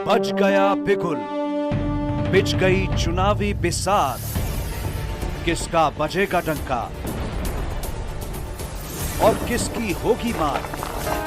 बज गया बिगुल, बिछ गई चुनावी बिसात, किसका बजेगा डंका और किसकी होगी मार।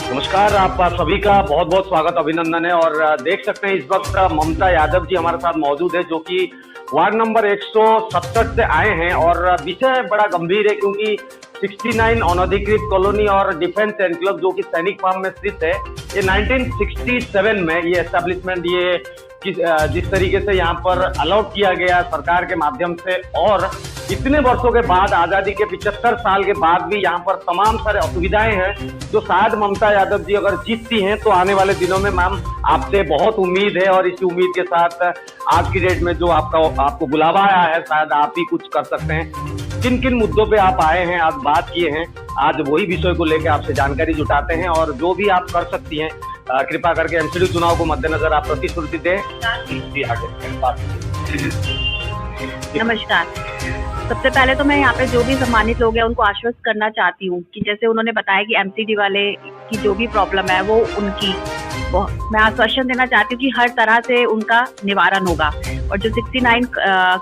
नमस्कार, आप सभी का बहुत बहुत स्वागत, अभिनंदन है। और देख सकते हैं इस वक्त ममता यादव जी हमारे साथ मौजूद है, जो कि वार्ड नंबर 167 से आए हैं। और विषय बड़ा गंभीर है क्योंकि 69 अनधिकृत कॉलोनी और डिफेंस एनक्लेव जो कि सैनिक फार्म में स्थित है, ये 1967 में ये एस्टेब्लिशमेंट ये जिस तरीके से यहाँ पर अलाउड किया गया सरकार के माध्यम से, और इतने वर्षों के बाद, आजादी के 75 साल के बाद भी यहाँ पर तमाम सारे असुविधाएं हैं, जो शायद ममता यादव जी अगर जीतती हैं तो आने वाले दिनों में मैम आपसे बहुत उम्मीद है। और इसी उम्मीद के साथ आज की डेट में जो आपको बुलावा आया है, शायद आप ही कुछ कर सकते हैं। किन किन मुद्दों पे आप आए हैं, आज बात किए हैं, आज वही विषय को लेकर आपसे जानकारी जुटाते हैं। और जो भी आप कर सकती हैं, कृपा करके एमसीडी चुनाव को मद्देनजर आप प्रतिश्रुति दें। नमस्कार। सबसे पहले तो मैं यहाँ पे जो भी सम्मानित लोग हैं उनको आश्वस्त करना चाहती हूँ कि जैसे उन्होंने बताया कि एमसीडी वाले की जो भी प्रॉब्लम है वो मैं आश्वासन देना चाहती हूँ कि हर तरह से उनका निवारण होगा। और जो 69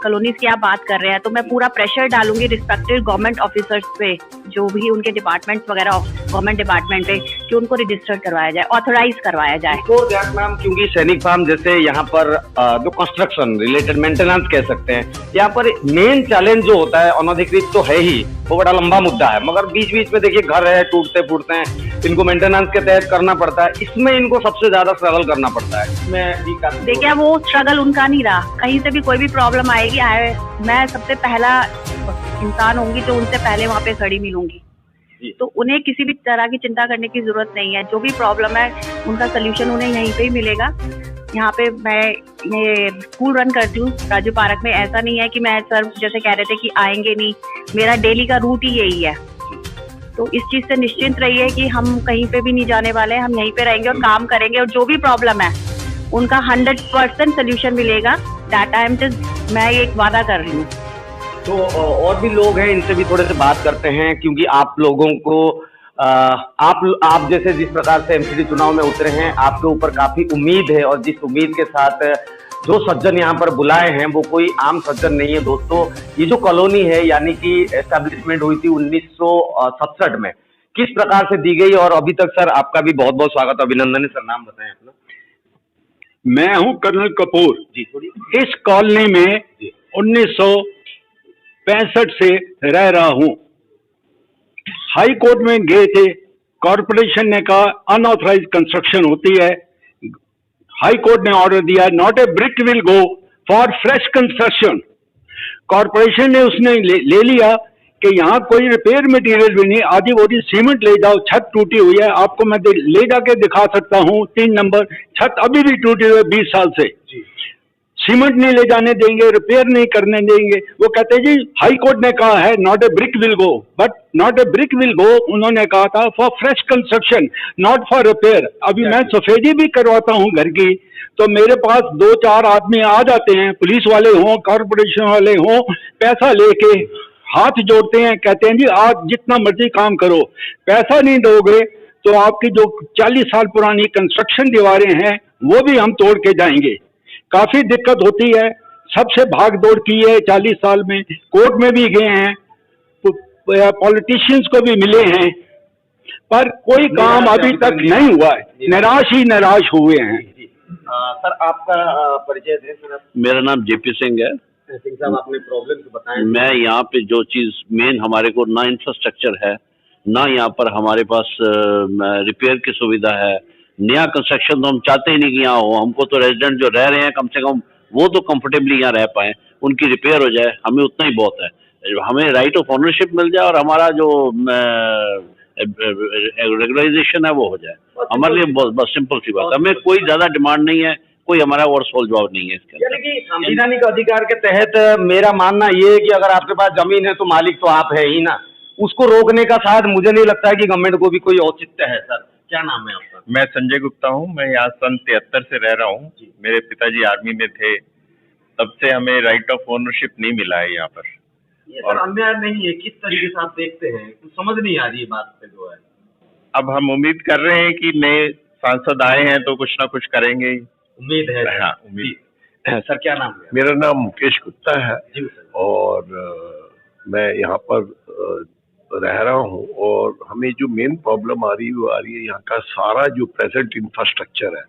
कॉलोनीज की आप बात कर रहे हैं, तो मैं पूरा प्रेशर डालूंगी रिस्पेक्टिव गवर्नमेंट ऑफिसर्स पे, जो भी उनके डिपार्टमेंट्स वगैरह गवर्नमेंट डिपार्टमेंट है, कि उनको रजिस्टर्ड करवाया जाए, ऑथोराइज करवाया जाए। तो मैम, क्योंकि सैनिक फार्म जैसे यहाँ पर जो कंस्ट्रक्शन रिलेटेड मेंटेनेंस कह सकते हैं, यहाँ पर मेन चैलेंज जो होता है, अनधिकृत तो है ही, वो बड़ा लंबा मुद्दा है, मगर बीच बीच में देखिए घर है, टूटते फूटते हैं, इनको मेंटेनेंस के तहत करना पड़ता है, इसमें इनको सबसे ज्यादा स्ट्रगल करना पड़ता है। देखिए, वो स्ट्रगल उनका नहीं रहा, कहीं से भी कोई भी प्रॉब्लम आएगी, मैं सबसे पहला इंसान होंगी जो उनसे पहले वहाँ पे खड़ी मिलूंगी। तो उन्हें किसी भी तरह की चिंता करने की जरूरत नहीं है। जो भी प्रॉब्लम है उनका सोल्यूशन उन्हें यहीं पे ही मिलेगा। यहाँ पे मैं ये स्कूल रन करती हूँ राजू पार्क में। ऐसा नहीं है कि मैं सर जैसे कह रहे थे कि आएंगे नहीं, मेरा डेली का रूट ही यही है। तो इस चीज से निश्चिंत रहिए कि हम कहीं पे भी नहीं जाने वाले हैं, हम यहीं पे रहेंगे और काम करेंगे। और जो भी प्रॉब्लम है उनका 100% सोल्यूशन मिलेगा। दैट टाइम मैं एक वादा कर रही हूँ। तो और भी लोग हैं, इनसे भी थोड़े से बात करते हैं, क्योंकि आप लोगों को आप जैसे जिस प्रकार से एमसीडी चुनाव में उतरे हैं, आपके ऊपर काफी उम्मीद है। और जिस उम्मीद के साथ जो सज्जन यहाँ पर बुलाए हैं वो कोई आम सज्जन नहीं है दोस्तों। ये जो कॉलोनी है, यानी कि एस्टेब्लिशमेंट हुई थी 1967 में, किस प्रकार से दी गई, और अभी तक सर आपका भी बहुत बहुत स्वागत, अभिनंदन है सर। नाम बताएं अपना। मैं हूं कर्नल कपूर जी। इस कॉलोनी में 1965 से रह रहा हूं। हाई कोर्ट में गए थे, कॉर्पोरेशन ने कहा अनऑथराइज्ड कंस्ट्रक्शन होती है। हाई कोर्ट ने ऑर्डर दिया, not a brick will go for fresh construction. Corporation ने उसने ले लिया कि यहाँ कोई रिपेयर मटेरियल भी नहीं, आधी बोरी सीमेंट ले जाओ, छत टूटी हुई है, आपको मैं ले जाके दिखा सकता हूँ। 3 नंबर छत अभी भी टूटी हुई है 20 साल से। सीमेंट नहीं ले जाने देंगे, रिपेयर नहीं करने देंगे। वो कहते हैं जी हाई कोर्ट ने कहा है not a brick will go, but not a brick will go उन्होंने कहा था for fresh construction, not for repair. अभी मैं सफेदी भी करवाता हूँ घर की, तो मेरे पास 2-4 आदमी आ जाते हैं, पुलिस वाले हों, कॉर्पोरेशन वाले हों, पैसा लेके हाथ जोड़ते हैं, कहते हैं जी आज जितना मर्जी काम करो, पैसा नहीं दोगे तो आपकी जो 40 साल पुरानी कंस्ट्रक्शन दीवारें हैं वो भी हम तोड़ के जाएंगे। काफी दिक्कत होती है, सबसे भाग दौड़ की है 40 साल में, कोर्ट में भी गए हैं, पॉलिटिशियंस को भी मिले हैं, पर कोई काम अभी तक नहीं हुआ है। निराश ही निराश हुए हैं। सर आपका परिचय दें सर। मेरा नाम जेपी सिंह है। सिंह साहब, आपने प्रॉब्लम बताएं। मैं यहाँ पे जो चीज मेन हमारे को ना इंफ्रास्ट्रक्चर है, ना यहाँ पर हमारे पास रिपेयर की सुविधा है। नया कंस्ट्रक्शन तो हम चाहते ही नहीं कि यहाँ हो। हमको तो रेजिडेंट जो रह रहे हैं कम से कम वो तो कंफर्टेबली यहाँ रह पाए, उनकी रिपेयर हो जाए, हमें उतना ही बहुत है। हमें राइट ऑफ ओनरशिप मिल जाए और हमारा जो रेगुलराइजेशन है वो हो जाए, हमारे लिए बस सिंपल सी बात है। हमें कोई ज्यादा डिमांड नहीं है, कोई हमारा और सोल जवाब नहीं है इसके। यानी कि संवैधानिक अधिकार के तहत मेरा मानना ये है कि अगर आपके पास जमीन है तो मालिक तो आप है ही ना, उसको रोकने का शायद मुझे नहीं लगता है कि गवर्नमेंट को भी कोई औचित्य है। सर क्या नाम है आपका? मैं संजय गुप्ता हूँ। मैं यहाँ सन 73 से रह रहा हूँ। मेरे पिताजी आर्मी में थे, तब से हमें राइट ऑफ ओनरशिप नहीं मिला है यहाँ पर। ये सर अन्याय नहीं है, किस तरीके से आप देखते हैं? कुछ समझ नहीं आ रही बात पे जो है। अब हम उम्मीद कर रहे हैं कि नए सांसद आए हैं तो कुछ ना कुछ करेंगे ही। उम्मीद है। हाँ, उम्मीद। सर क्या नाम है? मेरा नाम मुकेश गुप्ता है जी सर। और मैं यहाँ पर रह रहा हूँ और हमें जो मेन प्रॉब्लम आ रही है वो आ रही है यहाँ का सारा जो प्रेजेंट इंफ्रास्ट्रक्चर है,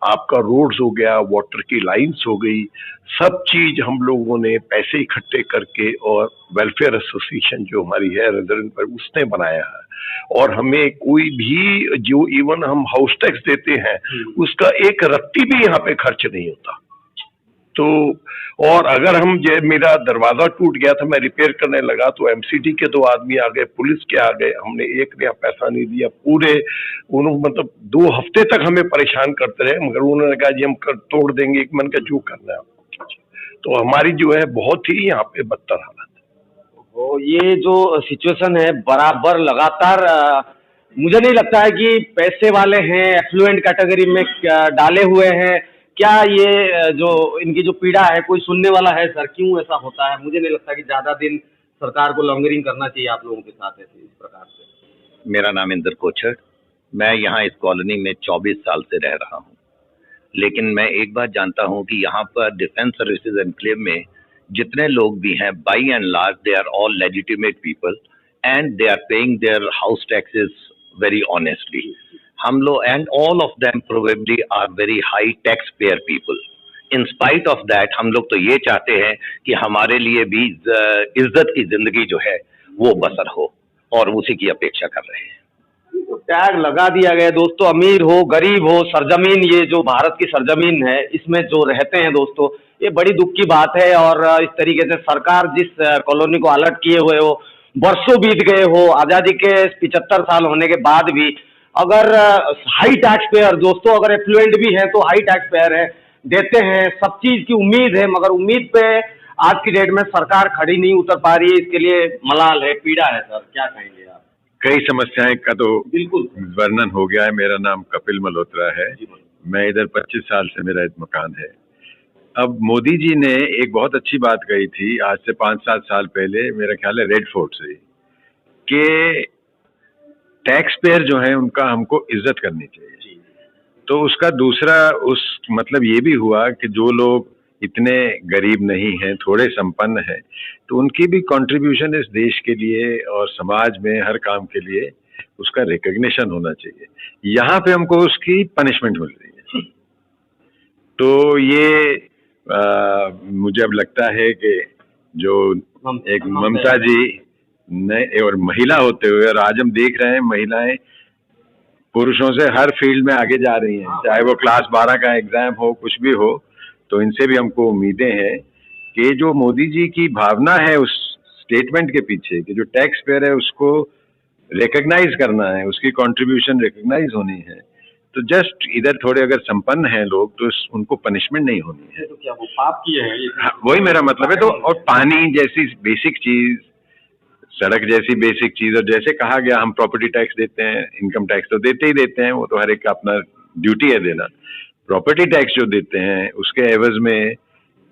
आपका रोड्स हो गया, वाटर की लाइंस हो गई, सब चीज हम लोगों ने पैसे इकट्ठे करके और वेलफेयर एसोसिएशन जो हमारी है रेजिडेंट पर उसने बनाया है और हमें कोई भी जो इवन हम हाउस टैक्स देते हैं उसका एक रत्ती भी यहाँ पे खर्च नहीं होता। तो और अगर हम मेरा दरवाजा टूट गया था, मैं रिपेयर करने लगा तो एमसीडी के 2 आदमी आ गए, पुलिस के आ गए, हमने एक नया पैसा नहीं दिया। पूरे उन्होंने मतलब 2 हफ्ते तक हमें परेशान करते रहे, मगर उन्होंने कहा जी हम तोड़ देंगे, मन का जो करना है आपको। तो हमारी जो है बहुत ही यहाँ पे बदतर हालत है। तो ये जो सिचुएशन है बराबर लगातार मुझे नहीं लगता है कि पैसे वाले हैं, एफ्लुएंट कैटेगरी में डाले हुए हैं। क्या ये जो इनकी जो पीड़ा है कोई सुनने वाला है सर? क्यों ऐसा होता है? मुझे नहीं लगता कि ज्यादा दिन सरकार को लॉन्गरिंग करना चाहिए आप लोगों के साथ ऐसे इस प्रकार से। मेरा नाम इंदर कोचर, मैं यहाँ इस कॉलोनी में 24 साल से रह रहा हूँ, लेकिन मैं एक बात जानता हूँ कि यहाँ पर डिफेंस सर्विसेज एनक्लेव में जितने लोग भी हैं, by and large they are all legitimate people and they are paying their house taxes very honestly. हम लोग and all of them probably are very high tax payer people. In spite of that हम लोग तो ये चाहते हैं कि हमारे लिए भी इज्जत की जिंदगी जो है वो बसर हो और उसी की अपेक्षा कर रहे हैं। तो टैग लगा दिया गया दोस्तों, अमीर हो गरीब हो, सरजमीन ये जो भारत की सरजमीन है इसमें जो रहते हैं दोस्तों, ये बड़ी दुख की बात है। और इस तरीके से सरकार जिस कॉलोनी को अलर्ट किए हुए हो, वर्षों बीत गए हो, आज़ादी के 75 साल होने के बाद भी अगर हाई टैक्स पेयर दोस्तों, अगर एफ्लुएंट भी है तो हाई टैक्स पेयर है, देते हैं, सब चीज की उम्मीद है, मगर उम्मीद पे आज की डेट में सरकार खड़ी नहीं उतर पा रही है। इसके लिए मलाल है, पीड़ा है सर, क्या कहेंगे आप? कई समस्याएं का तो बिल्कुल वर्णन हो गया है। मेरा नाम कपिल मल्होत्रा है, मैं इधर 25 साल से मेरा एक मकान है। अब मोदी जी ने एक बहुत अच्छी बात कही थी आज से 5-7 साल पहले, मेरा ख्याल है रेड फोर्ट से, कि टैक्स पेयर जो है उनका हमको इज्जत करनी चाहिए। तो उसका दूसरा उस मतलब ये भी हुआ कि जो लोग इतने गरीब नहीं हैं, थोड़े संपन्न हैं, तो उनकी भी कंट्रीब्यूशन इस देश के लिए और समाज में हर काम के लिए उसका रिकग्निशन होना चाहिए। यहाँ पे हमको उसकी पनिशमेंट मिल रही है। तो ये मुझे अब लगता है कि जो एक ममता जी ने और महिला होते हुए, और आज हम देख रहे हैं महिलाएं पुरुषों से हर फील्ड में आगे जा रही हैं, चाहे वो क्लास 12 का एग्जाम हो, कुछ भी हो, तो इनसे भी हमको उम्मीदें हैं कि जो मोदी जी की भावना है उस स्टेटमेंट के पीछे कि जो टैक्स पेयर है उसको रिकग्नाइज करना है, उसकी कंट्रीब्यूशन रिकग्नाइज होनी है। तो जस्ट इधर थोड़े अगर संपन्न हैं लोग तो उनको पनिशमेंट नहीं होनी है। तो क्या वो पाप किए हैं? हाँ, वही मेरा मतलब है। तो और पानी जैसी बेसिक चीज, सड़क जैसी बेसिक चीज, और जैसे कहा गया हम प्रॉपर्टी टैक्स देते हैं, इनकम टैक्स तो देते ही देते हैं, वो तो हर एक का अपना ड्यूटी है देना। प्रॉपर्टी टैक्स जो देते हैं उसके एवज में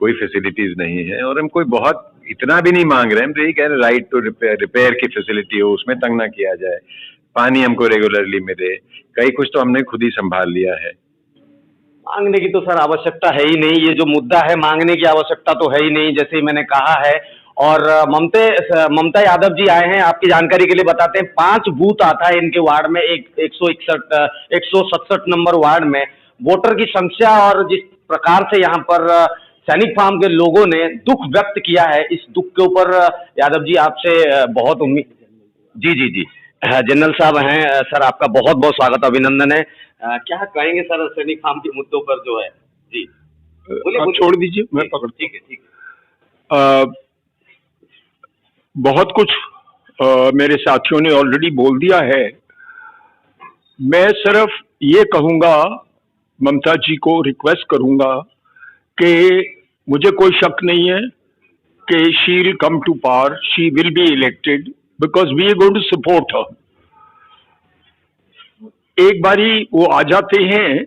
कोई फैसिलिटीज नहीं है, और हम कोई बहुत इतना भी नहीं मांग रहे हैं। हम तो यही कह रहे हैं राइट टू रिपेयर की फैसिलिटी हो, उसमें तंग ना किया जाए, पानी हमको रेगुलरली मिले, कई कुछ तो हमने खुद ही संभाल लिया है। मांगने की तो सर आवश्यकता है ही नहीं, ये जो मुद्दा है मांगने की आवश्यकता तो है ही नहीं, जैसे ही मैंने कहा है। और ममता यादव जी आए हैं, आपकी जानकारी के लिए बताते हैं, 5 बूथ आता है इनके वार्ड में, 167 नंबर वार्ड में वोटर की संख्या, और जिस प्रकार से यहाँ पर सैनिक फार्म के लोगों ने दुख व्यक्त किया है, इस दुख के ऊपर यादव जी आपसे बहुत उम्मीद। जी जनरल साहब हैं सर, आपका बहुत बहुत स्वागत, अभिनंदन है। क्या कहेंगे सर सैनिक फार्म के मुद्दों पर जो है? जी बोलिए। छोड़ दीजिए, मैं पकड़। ठीक है। बहुत कुछ मेरे साथियों ने ऑलरेडी बोल दिया है। मैं सिर्फ ये कहूंगा, ममता जी को रिक्वेस्ट करूंगा कि मुझे कोई शक नहीं है कि she will come to power, she will be elected because we are going to support her. एक बारी वो आ जाते हैं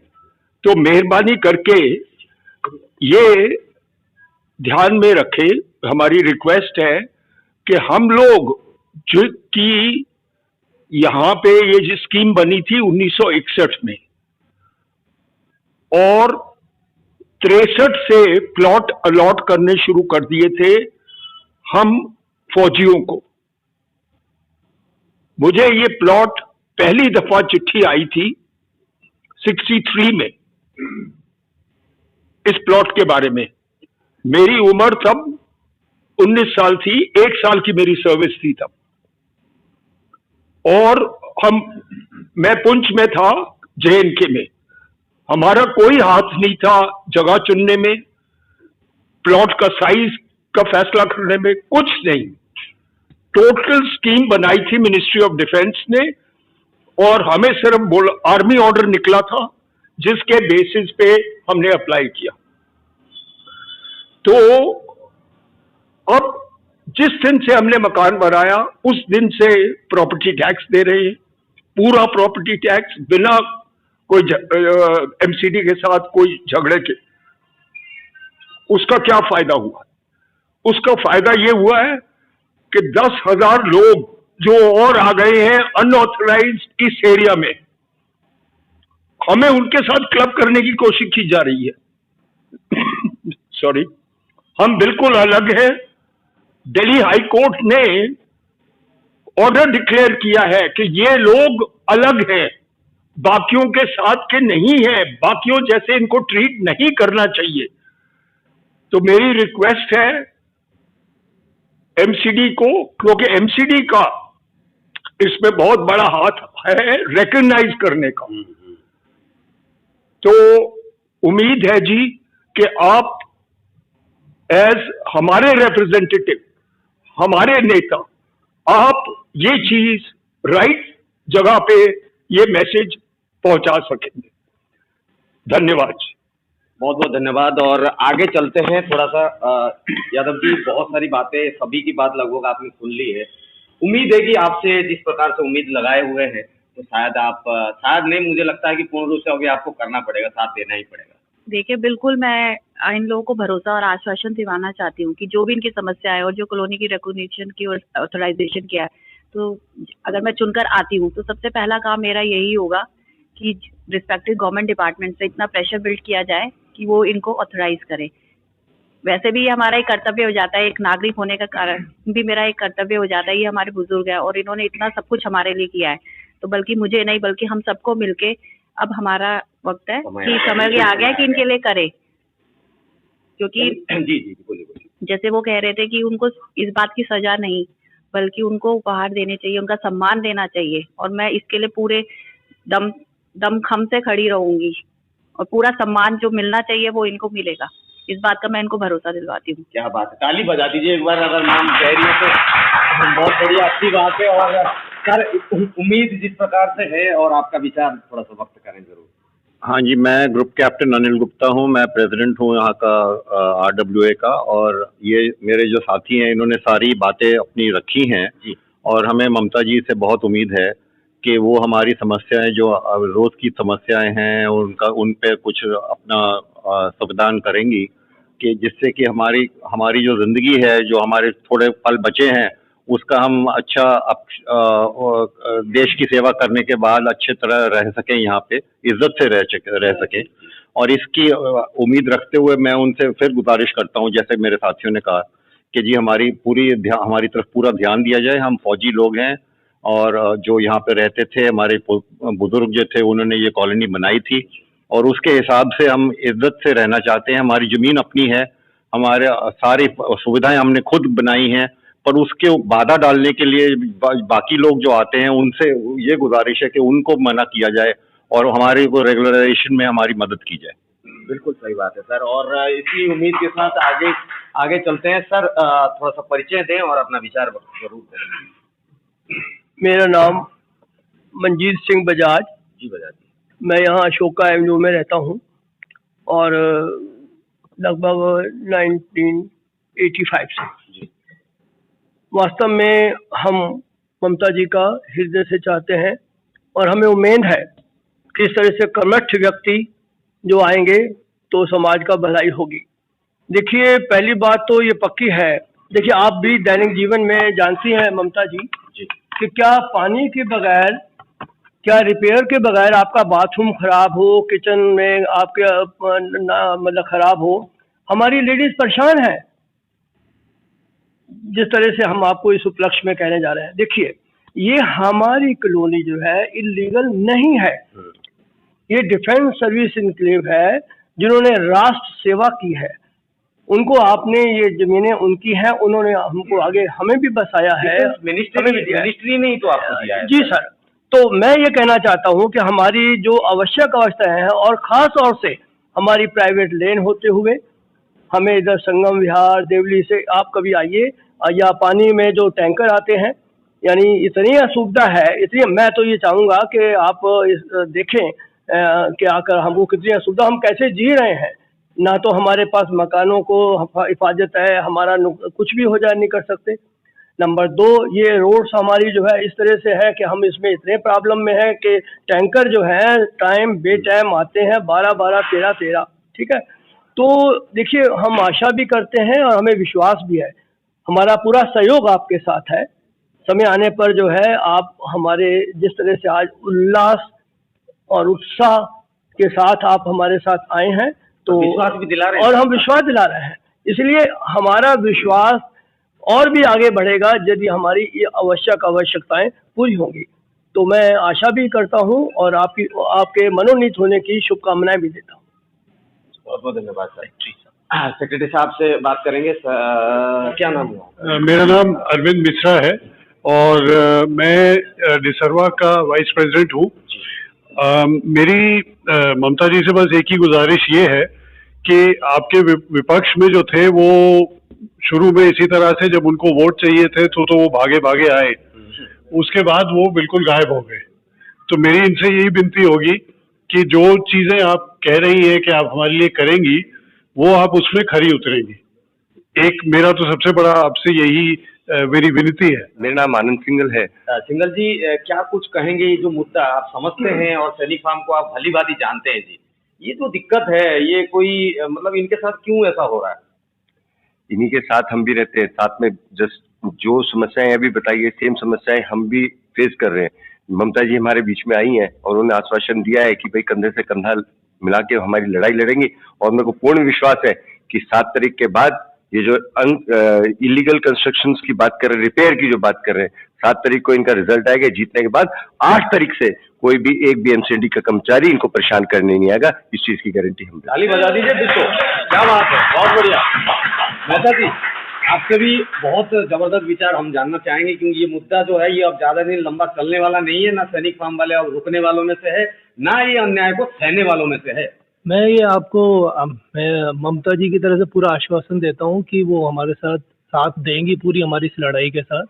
तो मेहरबानी करके ये ध्यान में रखे, हमारी रिक्वेस्ट है कि हम लोग जो कि यहाँ पे ये जो स्कीम बनी थी 1961 में, और 63 से प्लॉट अलॉट करने शुरू कर दिए थे हम फौजियों को। मुझे ये प्लॉट पहली दफा चिट्ठी आई थी 63 में इस प्लॉट के बारे में। मेरी उम्र तब 19 साल थी, 1 साल की मेरी सर्विस थी तब, और मैं पुंछ में था, JNK में। हमारा कोई हाथ नहीं था जगह चुनने में, प्लॉट का साइज का फैसला करने में, कुछ नहीं। टोटल स्कीम बनाई थी मिनिस्ट्री ऑफ डिफेंस ने, और हमें सिर्फ आर्मी ऑर्डर निकला था जिसके बेसिस पे हमने अप्लाई किया। तो अब जिस दिन से हमने मकान बनाया उस दिन से प्रॉपर्टी टैक्स दे रहे हैं, पूरा प्रॉपर्टी टैक्स, बिना कोई MCD के साथ कोई झगड़े के। उसका क्या फायदा हुआ? उसका फायदा ये हुआ है कि 10,000 लोग जो और आ गए हैं अनऑथराइज्ड इस एरिया में, हमें उनके साथ क्लब करने की कोशिश की जा रही है। सॉरी, हम बिल्कुल अलग हैं। दिल्ली हाई कोर्ट ने ऑर्डर डिक्लेयर किया है कि ये लोग अलग हैं, बाकियों के साथ के नहीं हैं, बाकियों जैसे इनको ट्रीट नहीं करना चाहिए। तो मेरी रिक्वेस्ट है MCD को, क्योंकि MCD का इसमें बहुत बड़ा हाथ है रिकॉग्नाइज करने का। तो उम्मीद है जी कि आप एज हमारे रिप्रेजेंटेटिव, हमारे नेता, आप ये चीज राइट जगह पे ये मैसेज पहुंचा सकेंगे। धन्यवाद। बहुत बहुत धन्यवाद। और आगे चलते हैं थोड़ा सा। यादव जी, बहुत सारी बातें, सभी की बात लगभग आपने सुन ली है। उम्मीद है कि आपसे जिस प्रकार से उम्मीद लगाए हुए हैं, तो शायद नहीं, मुझे लगता है कि पूर्ण रूप से अभी आपको करना पड़ेगा, साथ देना ही पड़ेगा। देखिए, बिल्कुल मैं इन लोगों को भरोसा और आश्वासन दिलाना चाहती हूँ कि जो भी इनकी समस्या है और जो कॉलोनी की रिकॉग्निशन की और ऑथराइजेशन किया है, तो अगर मैं चुनकर आती हूँ तो सबसे पहला काम मेरा यही होगा कि रिस्पेक्टिव गवर्नमेंट डिपार्टमेंट से इतना प्रेशर बिल्ड किया जाए कि वो इनको ऑथराइज करे। वैसे भी हमारा एक कर्तव्य हो जाता है, एक नागरिक होने का कारण भी मेरा एक कर्तव्य हो जाता है। ये हमारे बुजुर्ग है और इन्होंने इतना सब कुछ हमारे लिए किया है, तो बल्कि मुझे नहीं बल्कि हम सबको मिलके अब हमारा वक्त है कि समय आ गया कि इनके लिए करे। क्योंकि जी बोलिए। जैसे वो कह रहे थे कि उनको इस बात की सजा नहीं बल्कि उनको उपहार देने चाहिए, उनका सम्मान देना चाहिए, और मैं इसके लिए पूरे दमखम से खड़ी रहूंगी और पूरा सम्मान जो मिलना चाहिए वो इनको मिलेगा। इस बात का मैं इनको भरोसा दिलवाती हूँ। क्या बात है, ताली बजा दीजिए एक बार अगर मैम कह रही है तो। बहुत बढ़िया, अच्छी बात है। और सर, उम्मीद जिस प्रकार से है और आपका विचार थोड़ा सा वक्त करें जरूर। हाँ जी, मैं ग्रुप कैप्टन अनिल गुप्ता हूँ, मैं प्रेसिडेंट हूँ यहाँ का RWA का, और ये मेरे जो साथी हैं इन्होंने सारी बातें अपनी रखी हैं जी। और हमें ममता जी से बहुत उम्मीद है कि वो हमारी समस्याएं जो रोज की समस्याएं हैं उन पे कुछ अपना संविधान करेंगी, कि जिससे कि हमारी जो जिंदगी है, जो हमारे थोड़े पल बचे हैं, उसका हम अच्छा देश की सेवा करने के बाद अच्छे तरह रह सकें, यहाँ पे इज्जत से रह सकें। और इसकी उम्मीद रखते हुए मैं उनसे फिर गुजारिश करता हूँ, जैसे मेरे साथियों ने कहा, कि जी हमारी तरफ पूरा ध्यान दिया जाए। हम फौजी लोग हैं और जो यहाँ पे रहते थे, हमारे बुजुर्ग जो थे उन्होंने ये कॉलोनी बनाई थी, और उसके हिसाब से हम इज्जत से रहना चाहते हैं। हमारी जमीन अपनी है, हमारे सारी सुविधाएं हमने खुद बनाई हैं, पर उसके बाधा डालने के लिए बाकी लोग जो आते हैं उनसे ये गुजारिश है कि उनको मना किया जाए और हमारे को रेगुलराइजेशन में हमारी मदद की जाए। बिल्कुल सही बात है सर, और इसी उम्मीद के साथ आगे चलते हैं। सर, थोड़ा सा परिचय दें और अपना विचार जरूर दें। मेरा नाम मंजीत सिंह बजाज। जी बजाज, मैं यहाँ अशोका एवेन्यू में रहता हूँ और लगभग 1985 से। जी। वास्तव में हम ममता जी का हृदय से चाहते हैं और हमें उम्मीद है कि इस तरह से कर्मठ व्यक्ति जो आएंगे तो समाज का भलाई होगी। देखिए, पहली बात तो ये पक्की है, देखिए आप भी दैनिक जीवन में जानती हैं ममता जी कि क्या पानी के बगैर क्या रिपेयर के बगैर आपका बाथरूम खराब हो, किचन में आपके मतलब खराब हो, हमारी लेडीज परेशान है। जिस तरह से हम आपको इस उपलक्ष्य में कहने जा रहे हैं, देखिए ये हमारी कॉलोनी जो है इलीगल नहीं है, ये डिफेंस सर्विस इनक्लेव है, जिन्होंने राष्ट्र सेवा की है, उनको आपने ये जमीनें उनकी हैं, उन्होंने हमको आगे हमें भी बसाया है, मिनिस्ट्री ने ही तो आपको दिया है। जी सर, तो मैं ये कहना चाहता हूँ कि हमारी जो आवश्यक अवस्थाएं हैं और ख़ास तौर से हमारी प्राइवेट लेन होते हुए हमें इधर संगम विहार देवली से आप कभी आइए, या पानी में जो टैंकर आते हैं, यानी इतनी असुविधा है, इतनी, मैं तो ये चाहूँगा कि आप देखें कि आकर हमको कितनी असुविधा, हम कैसे जी रहे हैं, ना तो हमारे पास मकानों को हिफाजत है, हमारा कुछ भी हो जाए नहीं कर सकते। नंबर 2, ये रोड्स हमारी जो है इस तरह से है कि हम इसमें इतने प्रॉब्लम में है कि टैंकर जो है टाइम बे टाइम आते हैं, 12-12, 13-13, ठीक है। तो देखिए हम आशा भी करते हैं और हमें विश्वास भी है, हमारा पूरा सहयोग आपके साथ है। समय आने पर जो है आप हमारे जिस तरह से आज उल्लास और उत्साह के साथ आप हमारे साथ आए हैं, तो विश्वास भी दिला रहे हैं और हम विश्वास दिला रहे हैं, इसलिए हमारा विश्वास और भी आगे बढ़ेगा यदि हमारी ये आवश्यकताएं पूरी होंगी। तो मैं आशा भी करता हूं और आपके मनोनीत होने की शुभकामनाएं भी देता हूं। बहुत बहुत धन्यवाद सर। सेक्रेटरी साहब से बात करेंगे। क्या नाम है? मेरा नाम अरविंद मिश्रा है और मैं डिसरवा का वाइस प्रेसिडेंट हूँ। मेरी ममता जी से बस एक ही गुजारिश ये है कि आपके विपक्ष में जो थे वो शुरू में इसी तरह से जब उनको वोट चाहिए थे तो वो भागे भागे आए, उसके बाद वो बिल्कुल गायब हो गए। तो मेरी इनसे यही विनती होगी कि जो चीजें आप कह रही हैं कि आप हमारे लिए करेंगी, वो आप उसमें खरी उतरेंगी। एक मेरा तो सबसे बड़ा आपसे यही मेरी विनती है। मेरा नाम आनंद सिंगल है। सिंगल जी, क्या कुछ कहेंगे? ये जो मुद्दा आप समझते हैं और सैनिक फार्म को आप भली भांति जानते हैं जी, ये जो दिक्कत है ये कोई मतलब इनके साथ क्यों ऐसा हो रहा है? इन्हीं के साथ हम भी रहते हैं, साथ में जस्ट जो समस्याएं अभी बताइए सेम समस्याएं हम भी फेस कर रहे हैं। ममता जी हमारे बीच में आई हैं और उन्होंने आश्वासन दिया है कि भाई कंधे से कंधा मिला के हमारी लड़ाई लड़ेंगे, और मेरे को पूर्ण विश्वास है कि 7 तारीख के बाद ये जो इलीगल कंस्ट्रक्शंस की बात कर रहे हैं, रिपेयर की जो बात कर रहे हैं, 7 तारीख को इनका रिजल्ट आएगा। जीतने के बाद 8 तारीख से कोई भी एक भी एमसीडी का कर्मचारी इनको परेशान करने नहीं आएगा, इस चीज की गारंटी हम। ताली बजा दीजिए बिल्कुल, क्या बात है, बहुत बढ़िया। मेहता जी, आपसे भी बहुत जबरदस्त विचार हम जानना चाहेंगे, क्योंकि ये मुद्दा जो है ये अब ज्यादा दिन लंबा चलने वाला नहीं है, ना सैनिक फार्म वाले अब रुकने वालों में से है, ना ये अन्याय को सहने वालों में से है। मैं ये आपको ममता जी की तरफ से पूरा आश्वासन देता हूँ कि वो हमारे साथ देंगी पूरी हमारी इस लड़ाई के साथ,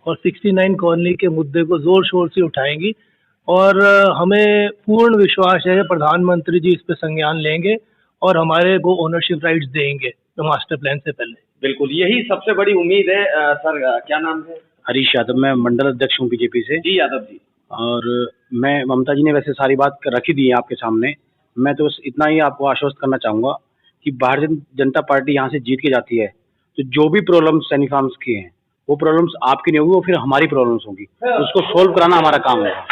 और 69 कॉलोनी के मुद्दे को जोर शोर से उठाएंगी, और हमें पूर्ण विश्वास है प्रधानमंत्री जी इस पे संज्ञान लेंगे और हमारे को ओनरशिप राइट्स देंगे तो मास्टर प्लान से पहले। बिल्कुल, यही सबसे बड़ी उम्मीद है। सर क्या नाम है? हरीश यादव, मैं मंडल अध्यक्ष हूँ बीजेपी से। जी यादव जी। और मैं, ममता जी ने वैसे सारी बात रखी दी है आपके सामने, मैं तो बस इतना ही आपको आश्वस्त करना चाहूँगा कि भारतीय जनता पार्टी यहाँ से जीत के जाती है तो जो भी प्रॉब्लम्स सैनिक फार्म्स की हैं वो प्रॉब्लम्स आपकी नहीं होगी, वो फिर हमारी प्रॉब्लम्स होंगी, उसको सोल्व कराना हमारा काम होगा।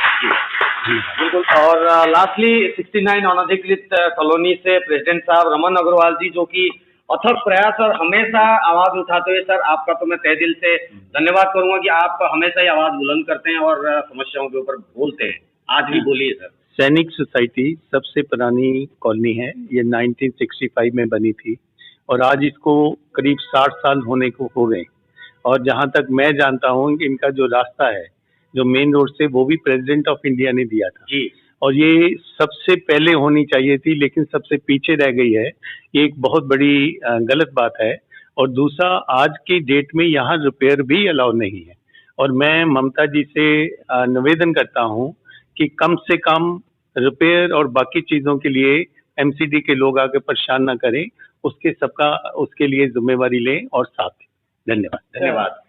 बिल्कुल। और लास्टली 69 अनधिकृत कॉलोनी से प्रेसिडेंट साहब रमन अग्रवाल जी, जो कि अथक प्रयास और हमेशा आवाज उठाते हुए, सर आपका तो मैं तहे दिल से धन्यवाद करूंगा कि आप हमेशा ही आवाज बुलंद करते हैं और समस्याओं के ऊपर बोलते हैं। आज भी बोलिए सर। सैनिक सोसाइटी सबसे पुरानी कॉलोनी है, ये 1965 में बनी थी और आज इसको करीब 60 साल होने को हो गए, और जहाँ तक मैं जानता हूँ इनका जो रास्ता है जो मेन रोड से, वो भी प्रेसिडेंट ऑफ इंडिया ने दिया था जी, और ये सबसे पहले होनी चाहिए थी लेकिन सबसे पीछे रह गई है। ये एक बहुत बड़ी गलत बात है। और दूसरा, आज की डेट में यहाँ रिपेयर भी अलाउ नहीं है, और मैं ममता जी से निवेदन करता हूँ कि कम से कम रिपेयर और बाकी चीज़ों के लिए एमसीडी के लोग आके परेशान ना करें, उसके लिए जिम्मेवारी लें और साथ। धन्यवाद। धन्यवाद।